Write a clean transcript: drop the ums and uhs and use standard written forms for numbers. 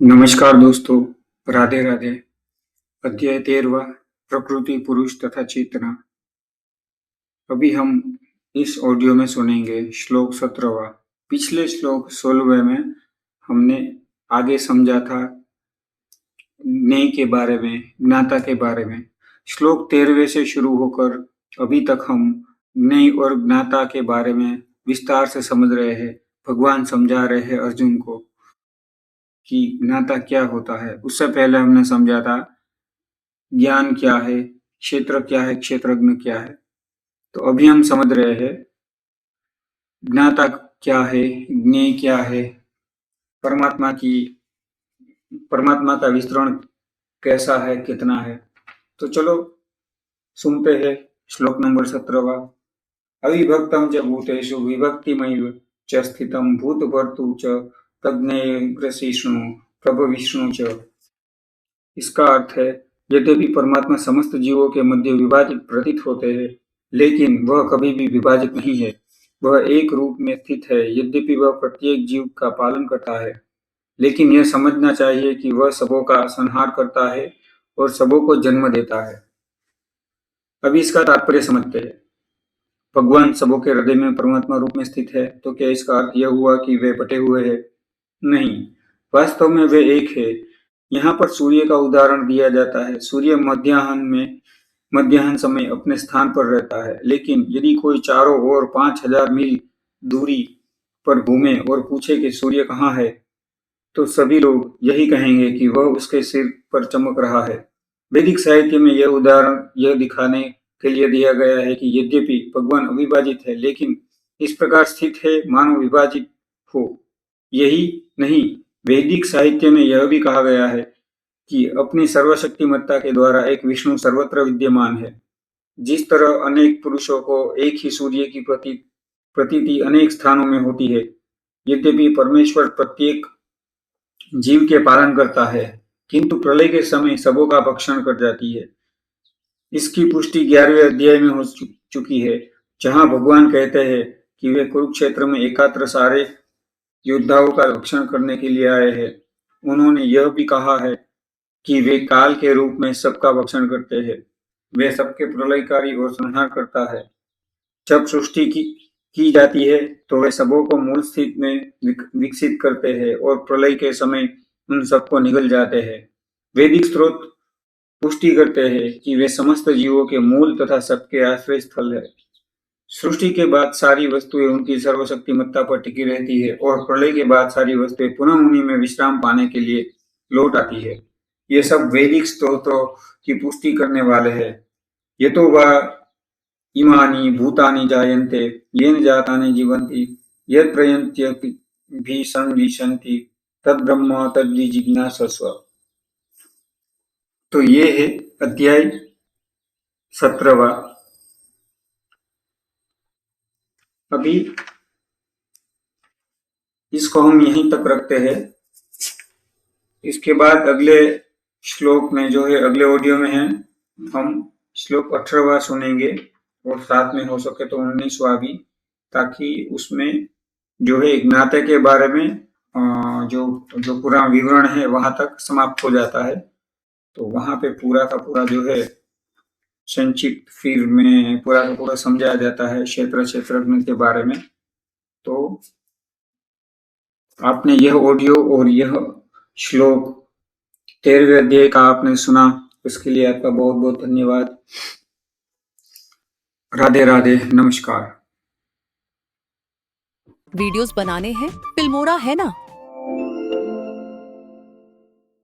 नमस्कार दोस्तों, राधे राधे। अध्याय 13वां, प्रकृति, पुरुष तथा चेतना। अभी हम इस ऑडियो में सुनेंगे श्लोक 17वां। पिछले श्लोक 16वें में हमने आगे समझा था ज्ञेय के बारे में, ज्ञाता के बारे में। श्लोक 13वें से शुरू होकर अभी तक हम ज्ञेय और ज्ञाता के बारे में विस्तार से समझ रहे हैं। भगवान समझा रहे हैं अर्जुन को कि ज्ञाता क्या होता है। उससे पहले हमने समझा था ज्ञान क्या है, क्षेत्र क्या है, क्षेत्रज्ञ क्या है। तो अभी हम समझ रहे हैं ज्ञाता क्या है, ज्ञेय क्या है, परमात्मा का विस्तरण कैसा है, कितना है। तो चलो सुनते हैं श्लोक नंबर 17वां। अविभक्तं च भूतेषु विभक्तिमैव च स्थितं भूतभर्तृ च तज्ज्ञेयग्रसिष्णु प्रभविष्णु च। इसका अर्थ है, यद्यपि परमात्मा समस्त जीवों के मध्य विभाजित प्रतीत होते हैं, लेकिन वह कभी भी विभाजित नहीं है। वह एक रूप में स्थित है। यद्यपि वह प्रत्येक जीव का पालन करता है, लेकिन यह समझना चाहिए कि वह सबों का संहार करता है और सबों को जन्म देता है। अभी इसका तात्पर्य समझते हैं। भगवान सबों के हृदय में परमात्मा रूप में स्थित है, तो क्या इसका अर्थ यह हुआ कि वे बटे हुए हैं? नहीं, वास्तव में वे एक है। यहाँ पर सूर्य का उदाहरण दिया जाता है। सूर्य मध्याह्न समय अपने स्थान पर रहता है, लेकिन यदि कोई चारों ओर 5000 मील दूरी पर घूमे और पूछे कि सूर्य कहाँ है, तो सभी लोग यही कहेंगे कि वह उसके सिर पर चमक रहा है। वैदिक साहित्य में यह उदाहरण यह दिखाने के लिए दिया गया है कि यद्यपि भगवान अविभाजित है, लेकिन इस प्रकार स्थित है मानो विभाजित हो। यही नहीं, वैदिक साहित्य में यह भी कहा गया है कि अपनी सर्वशक्तिमत्ता के द्वारा एक विष्णु सर्वत्र विद्यमान है। जिस तरह अनेक पुरुषों को एक ही सूर्य की प्रतीति अनेक स्थानों में होती है, यद्यपि परमेश्वर प्रत्येक जीव के पालन करता है, किंतु प्रलय के समय सबों का भक्षण कर जाती है। इसकी पुष्टि 11वें अध्याय में हो चुकी है, जहां भगवान कहते हैं कि वे कुरुक्षेत्र में एकत्र सारे योद्धाओं का रक्षण करने के लिए आए हैं। उन्होंने यह भी कहा है कि वे काल के रूप में सबका भक्षण करते हैं। वे सबके प्रलयकारी और संहार करता है। जब सृष्टि की जाती है, तो वे सबों को मूल स्थिति में विकसित करते हैं और प्रलय के समय उन सबको निगल जाते हैं। वैदिक स्रोत पुष्टि करते हैं कि वे समस्त जीवों के मूल तथा सबके आश्रय स्थल है। सृष्टि के बाद सारी वस्तुएं उनकी सर्वशक्तिमत्ता पर टिकी रहती है और प्रलय के बाद सारी वस्तुएं पुनः उन्हीं में विश्राम पाने के लिए लौट आती है। ये सब वैदिक स्त्रोत्रों की पुष्टि करने वाले हैं। ये तो वह इमानि भूतानि जायन्ते येन जातानि जीवन्ति यत् प्रयन्त्यपि संविशन्ति तद्ब्रह्म तद्विजिज्ञासस्व। तो ये है अध्याय 17वां। अभी इसको हम यहीं तक रखते हैं। इसके बाद अगले श्लोक में जो है, अगले ऑडियो में है, हम श्लोक 18वां सुनेंगे और साथ में हो सके तो 19वां भी, ताकि उसमें जो है ज्ञाते के बारे में जो पूरा विवरण है वहां तक समाप्त हो जाता है। तो वहां पे पूरा का पूरा जो है संक्षिप्त फिर में पूरा का पूरा समझाया जाता है क्षेत्रज्ञ के बारे में। तो आपने यह ऑडियो और यह श्लोक 13वें अध्याय का आपने सुना, उसके लिए आपका बहुत बहुत धन्यवाद। राधे राधे, नमस्कार। वीडियोस बनाने हैं, फिल्मोरा है ना।